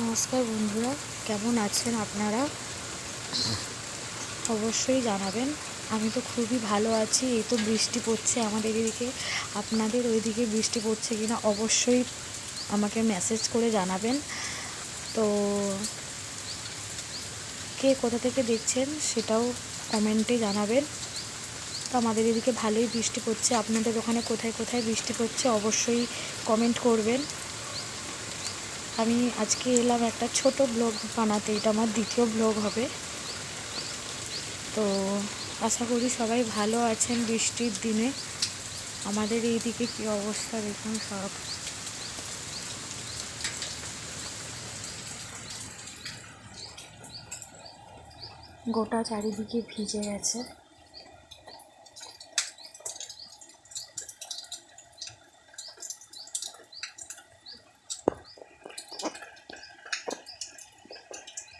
নমস্কার বন্ধুরা, কেমন আছেন আপনারা? অবশ্যই জানাবেন। আমি তো খুবই ভালো আছি। এই তো বৃষ্টি পড়ছে আমাদের এদিকে। আপনাদের ওইদিকে বৃষ্টি পড়ছে কিনা অবশ্যই আমাকে মেসেজ করে জানাবেন। তো কে কোথা থেকে দেখছেন সেটাও কমেন্টে জানাবেন। তো আমাদের এদিকে ভালোই বৃষ্টি পড়ছে। আপনাদের ওখানে কোথায় কোথায় বৃষ্টি পড়ছে অবশ্যই কমেন্ট করবেন। আমি আজকে এলাম একটা ছোট ব্লগ বানাতে। এটা আমার দ্বিতীয় ব্লগ হবে। তো আশা করি সবাই ভালো আছেন বৃষ্টির দিনে। আমাদের এইদিকে কী অবস্থা দেখুন, সব গোটা চারিদিকে ভিজে গেছে।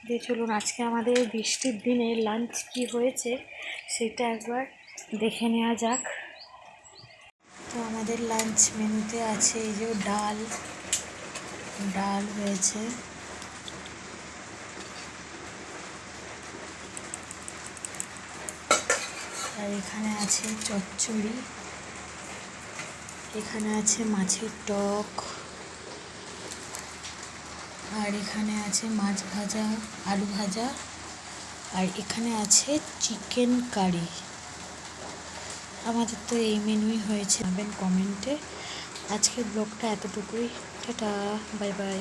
দিয়ে চলুন আজকে আমাদের বৃষ্টির দিনে লাঞ্চ কি হয়েছে সেটা একবার দেখে নেওয়া যাক। তো আমাদের লাঞ্চ মেনুতে আছে এই যে ডাল হয়েছে, আর এখানে আছে চচ্চড়ি, এখানে আছে মাছের টক, আর এখানে আছে মাছ ভাজা, আলু ভাজা, আর এখানে আছে চিকেন কারি। আমাদের তো এই মেনুই হয়েছে। জানাবেন কমেন্টে। আজকের ব্লগটা এতটুকুই। Tata, bye bye.